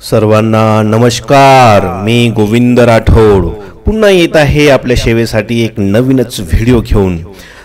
सर्वांना नमस्कार। मी गोविंद राठोड पुन्हा येत आहे आपल्या सेवेसाठी एक नवीनच व्हिडिओ घेऊन।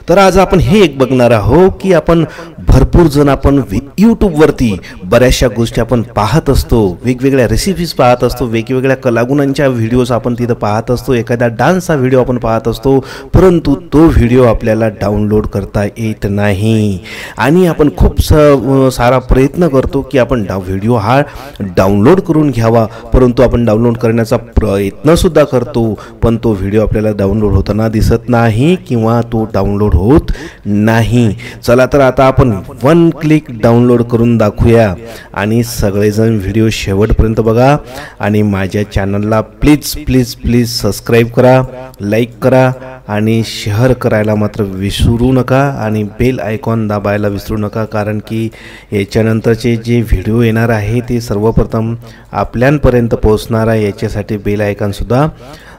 तर आज आपण हे एक बघणार आहोत की आपण भरपूर जण आपण YouTube वरती बऱ्याचशा गोष्टी आपण पाहत असतो, वेगवेगळ्या रेसिपीज पाहत असतो, वेगवेगळ्या कलागुणांच्या व्हिडिओज आपण तिथे पाहत असतो, एखादा डान्सचा व्हिडिओ आपण पाहत असतो, परंतु तो व्हिडिओ आपल्याला डाउनलोड करता येत नाही आणि आपण खूप सारा प्रयत्न करतो की आपण व्हिडिओ हा डाउनलोड करून घ्यावा, परंतु आपण डाउनलोड करण्याचा प्रयत्न सुद्धा करतो पण तो व्हिडिओ आपल्याला डाउनलोड होताना दिसत नाही किंवा तो डाउनलोड होत नाही। चला तर आता आपण वन क्लिक डाउनलोड करून दाखवूया आणि सगळेजण व्हिडिओ शेवटपर्यंत बघा आणि माझ्या चॅनलला प्लीज प्लीज प्लीज सबस्क्राइब करा, लाईक करा आणि शेअर करायला मात्र विसरू नका आणि बेल आयकॉन दाबायला विसरू नका, कारण की याच्यानंतरचे जे व्हिडिओ येणार आहे ते सर्वप्रथम आपल्यापर्यंत पोहोचणार आहे। याच्यासाठी बेल आयकॉन सुद्धा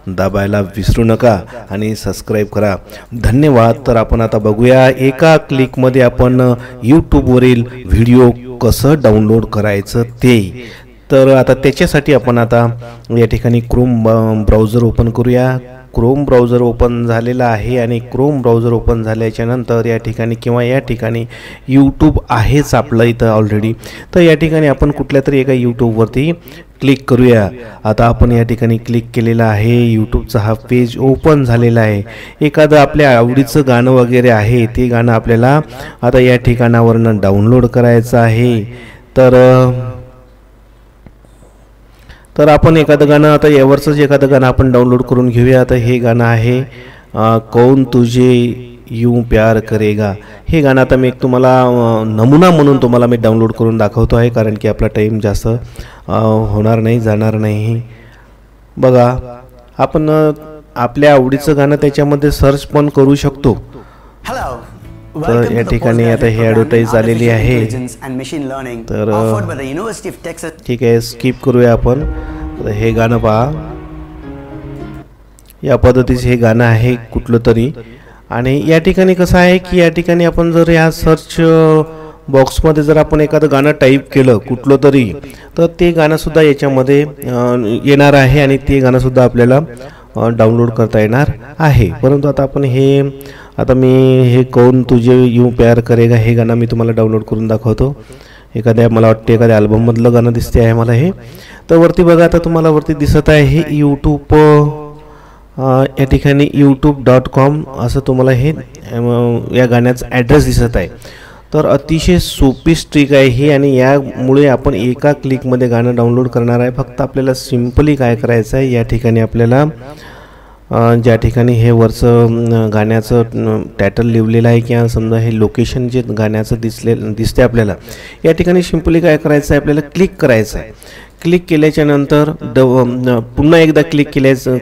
दाबायला विसरू नका आणि सबस्क्राइब करा। धन्यवाद। तर आपण आता बघूया एका क्लिक मध्ये आपण YouTube वरील व्हिडिओ कसं डाउनलोड करायचं ते। तर आता त्याच्यासाठी आपण आता या ठिकाणी क्रोम ब्राउझर ओपन करूया। क्रोम ब्राउझर ओपन झालेला आहे आणि क्रोम ब्राउझर ओपन झाल्याच्या नंतर या ठिकाणी किंवा या ठिकाणी YouTube आहेच आपलं इथं ऑलरेडी, तर या ठिकाणी आपण कुठल्या तरी एका YouTube वरती क्लिक करूया। आता आपण या ठिकाणी क्लिक केलेला आहे, YouTubeचा हा पेज ओपन झालेला आहे। एखादं आपल्या आवडीचं गाणं वगैरे आहे ते गाणं आपल्याला आता या ठिकाणावरून डाउनलोड करायचं आहे। तर आपण एखादं गाणं आता यावरच एखादं गाणं आपण डाउनलोड करून घेऊया। आता हे गाणं आहे कौन तुझे यूं प्यार करेगा। हे गाणं आता मी तुम्हाला नमुना म्हणून तुम्हाला मी डाउनलोड करून दाखवतो आहे, कारण की आपला टाइम जास्त होणार नाही, जाणार नाही। बघा आपण आपल्या आवडीचं गाणं त्याच्यामध्ये सर्च पण करू शकतो। तर या ठिकाणी आता हे ॲडव्हर्टाइज आलेली आहे, तर ठीक आहे स्किप करूया आपण। हे गाणं पहा, या पद्धतीचे हे गाणं आहे कुठलं तरी, आणि या ठिकाणी कसं आहे की या ठिकाणी आपण जर या सर्च बॉक्समध्ये जर आपण एखादं गाणं टाईप केलं कुठलं तरी, तर ते गाणं सुद्धा याच्यामध्ये येणार आहे आणि ते गाणं सुद्धा आपल्याला डाउनलोड करता येणार आहे। परंतु आता मी हे कौन तुझे यूं प्यार करेगा हे गाणं मी तुम्हाला डाउनलोड करून दाखवतो। एखाद्या मला वाटते एखाद्या अल्बममधलं गाणं दिसते आहे मला हे। तर वरती बघा, आता तुम्हाला वरती दिसत आहे हे YouTube, या ठिकाणी youtube.com असं तुम्हाला हे या गाण्याचं ॲड्रेस दिसत आहे। तर अतिशय सोपी ट्रिक आहे ही आणि यामुळे आपण एका क्लिकमध्ये गाणं डाउनलोड करणार आहे। फक्त आपल्याला सिम्पली काय करायचं आहे, या ठिकाणी आपल्याला ज्या ठिकाणी हे वरचं गाण्याचं टायटल लिहिलेलं आहे किंवा समजा हे लोकेशन जे गाण्याचं दिसते आपल्याला, या ठिकाणी सिम्पली काय करायचं आहे, आपल्याला क्लिक करायचं आहे। क्लिक केल्याच्या नंतर पुन्हा एकदा क्लिक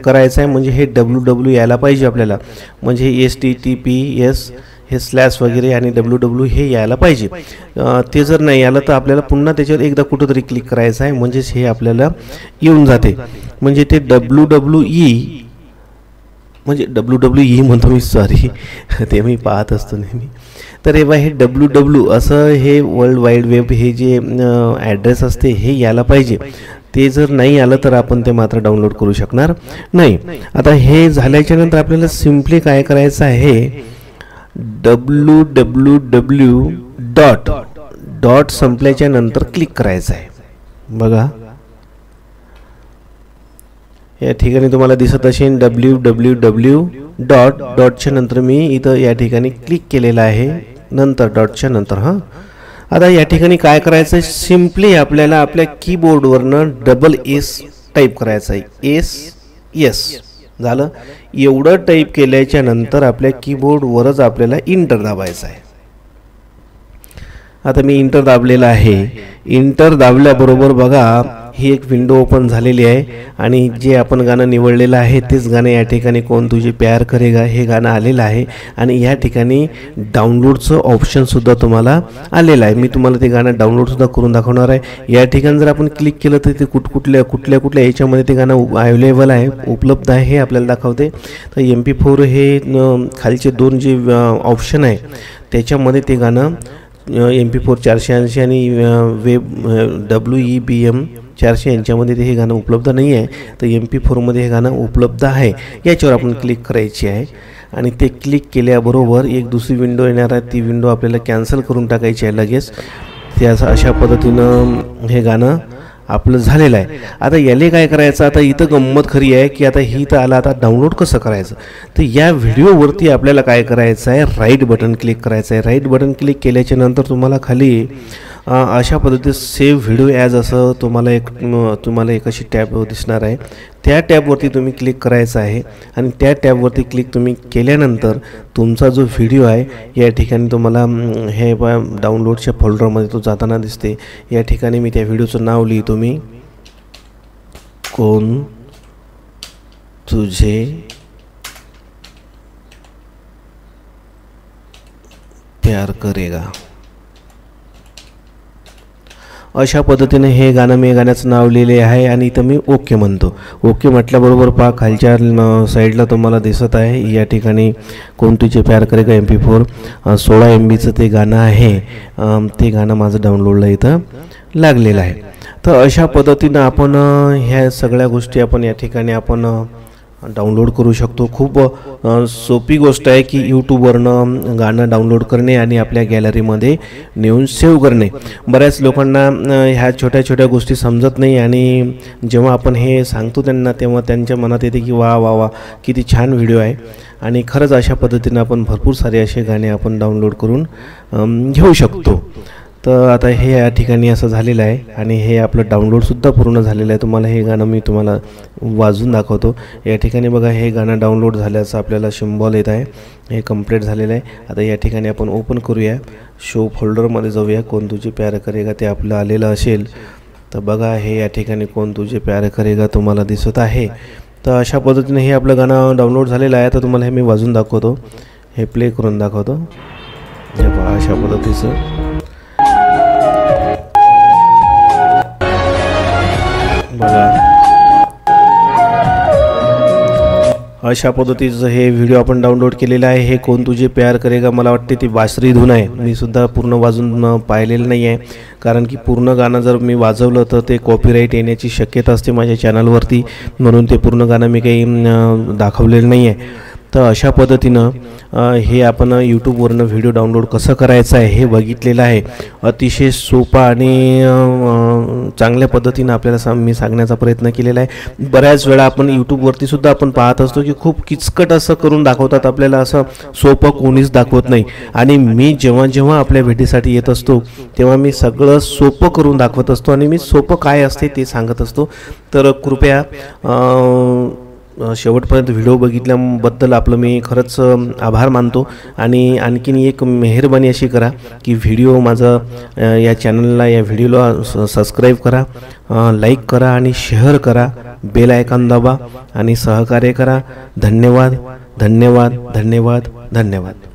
करायचं आहे, म्हणजे हे www यायला पाहिजे आपल्याला, म्हणजे HTTPS हे स्लॅश वगैरे आणि www हे यायला पाहिजे। ते जर नाही आलं तर आपल्याला पुन्हा त्याच्यावर एकदा कुठंतरी क्लिक करायचं आहे, म्हणजेच हे आपल्याला येऊन जाते। म्हणजे ते WWE म्हणजे WWE म्हणतो मी, सॉरी ते मी पाहत असतो नेहमी। तर हे बघा, हे WWW असं हे वर्ल्ड वाईड वेब हे जे ॲड्रेस असते हे यायला पाहिजे। ते जर नाही आलं तर आपण ते मात्र डाउनलोड करू शकणार नाही। आता हे झाल्याच्या नंतर आपल्याला सिम्पली काय करायचं आहे, www डॉट संपल्याच्या नंतर क्लिक करायचं आहे। बघा या ठिकाणी तुम्हाला दिसत असेल www डॉटच्या नंतर मी इथं या ठिकाणी क्लिक केलेलं आहे, नंतर डॉटच्या नंतर। आता या ठिकाणी काय करायचं आहे, सिम्पली आपल्याला आपल्या कीबोर्डवरनं S टाईप करायचं आहे, S झालं। एवढं टाईप केल्याच्या नंतर आपल्या कीबोर्डवरच आपल्याला इंटर दाबायचं आहे। आता मी इंटर दाबलेलं आहे। इंटर दाबल्याबरोबर बघा ही एक विंडो ओपन झालेली आहे आणि जे आपण गाणं निवडलेलं आहे तेच गाणं या ठिकाणी कौन तुझे प्यार करेगा हे गाणं आलेलं आहे आणि या ठिकाणी डाउनलोडचं ऑप्शन सुद्धा तुम्हाला आलेलं आहे। मी तुम्हाला ते गाणं डाउनलोड सुद्धा करून दाखवणार आहे। या ठिकाणी जर आपण क्लिक केलं तर ते कुठल्या याच्यामध्ये ते गाणं अवेलेबल आहे, उपलब्ध आहे हे आपल्याला दाखवते। तर MP4 हे खालचे दोन जे ऑप्शन आहे त्याच्यामध्ये ते गाणं MP4 480 आणि वेब WEBM 400 यांच्यामध्ये हे गाणं उपलब्ध नाही आहे, तर MP4मध्ये हे गाणं उपलब्ध आहे. याच्यावर आपण क्लिक करायची आहे आणि ते क्लिक केल्याबरोबर एक दुसरी विंडो येणार आहे. ती विंडो आपल्याला कॅन्सल करून टाकायची आहे लगेच. ते अशा पद्धतीनं हे गाणं आपलं झालेलं आहे. आता याले काय करायचं, आता इथं गंमत खरी आहे की आता ही तर आला, आता डाउनलोड कसं करायचं. तर या व्हिडिओवरती आपल्याला काय करायचं आहे, राईट बटन क्लिक करायचं आहे. राईट बटन क्लिक केल्याच्या नंतर तुम्हाला खाली अशा पद्धतीने सेव्ह व्हिडिओ ॲज असं तुम्हाला एक अशी टॅब दिसणार आहे. त्या टॅबवरती तुम्ही क्लिक करायचं आहे आणि त्या टॅबवरती क्लिक तुम्ही केल्यानंतर तुमचा जो व्हिडिओ आहे या ठिकाणी तुम्हाला हे डाउनलोडच्या फोल्डरमध्ये तो जाताना दिसते. या ठिकाणी मी त्या व्हिडिओचं नाव लिहितो, मी कोण तुझे प्यार करेगा. अशा पद्धतीने हे गाणं मी गाण्याचं नाव लिहिले आहे आणि इथं मी ओके म्हणतो. ओके म्हटल्याबरोबर पहा खालच्या साईडला तुम्हाला दिसत आहे या ठिकाणी कोण तुझे प्यार करेगा MP4 16 MBचं ते गाणं आहे. ते गाणं माझं डाउनलोडला इथं लागलेलं आहे. तर अशा पद्धतीनं आपण ह्या सगळ्या गोष्टी आपण या ठिकाणी आपण डाउनलोड करू शकतो. खूप सोपी गोष्ट आहे की यूट्यूबवरनं गाणं डाउनलोड करणे आणि आपल्या गॅलरीमध्ये नेऊन सेव्ह करणे. बऱ्याच लोकांना ह्या छोट्या छोट्या गोष्टी समजत नाही आणि जेव्हा आपण हे सांगतो त्यांना तेव्हा त्यांच्या मनात येते की वा वा वा किती छान व्हिडिओ आहे. आणि खरंच अशा पद्धतीनं आपण भरपूर सारे असे गाणे आपण डाउनलोड करून घेऊ शकतो. तर आता हे या ठिकाणी असं झालेलं आहे आणि हे आपलं डाउनलोडसुद्धा पूर्ण झालेलं आहे. तुम्हाला हे गाणं मी तुम्हाला वाजून दाखवतो. या ठिकाणी बघा हे गाणं डाउनलोड झाल्याचं आपल्याला सिम्बॉल येत आहे. हे कंप्लीट झालेलं आहे. आता या ठिकाणी आपण ओपन करूया, शो फोल्डरमध्ये जाऊया. कोण तुझे प्यार करेगा ते आपलं आलेलं असेल. तर बघा हे या ठिकाणी कोण तुझे प्यार करेगा तुम्हाला दिसत आहे. तर अशा पद्धतीने हे आपलं गाणं डाउनलोड झालेलं आहे. तर तुम्हाला हे मी वाजून दाखवतो, हे प्ले करून दाखवतो. हे पहा अशा पद्धतीचं बघा. अशा पद्धतीचं हे व्हिडिओ आपण डाउनलोड केलेला आहे. हे कोण तुझे प्यार करेगा मला वाटते ती बासरी धून आहे. मी सुद्धा पूर्ण वाजून पाहिलेलं नाही आहे, कारण की पूर्ण गाणं जर मी वाजवलं तर ते कॉपीराईट येण्याची शक्यता असते माझ्या चॅनलवरती, म्हणून ते पूर्ण गाणं मी काही दाखवलेलं नाही आहे. तर अशा पद्धतीनं हे आपण यूट्यूबवरनं व्हिडिओ डाउनलोड कसं करायचं आहे हे बघितलेलं आहे. अतिशय सोपा आणि चांगल्या पद्धतीनं आपल्याला मी सांगण्याचा प्रयत्न केलेला आहे. बऱ्याच वेळा आपण यूट्यूबवरती सुद्धा आपण पाहत असतो की खूप किचकट असं करून दाखवतात, आपल्याला असं सोपं कोणीच दाखवत नाही. आणि मी जेव्हा जेव्हा आपल्या भेटीसाठी येत असतो तेव्हा मी सगळं सोपं करून दाखवत असतो आणि मी सोपं काय असते ते सांगत असतो. तर कृपया शेवटपर्यंत व्हिडिओ बघितल्याबद्दल आपलं मी खरंच आभार मानतो. आणि आणखीन एक मेहरबानी अशी करा की व्हिडिओ माझं या चॅनलला या व्हिडिओला सबस्क्राईब करा, लाईक करा आणि शेअर करा, बेल आयकॉन दाबा आणि सहकार्य करा. धन्यवाद धन्यवाद धन्यवाद धन्यवाद.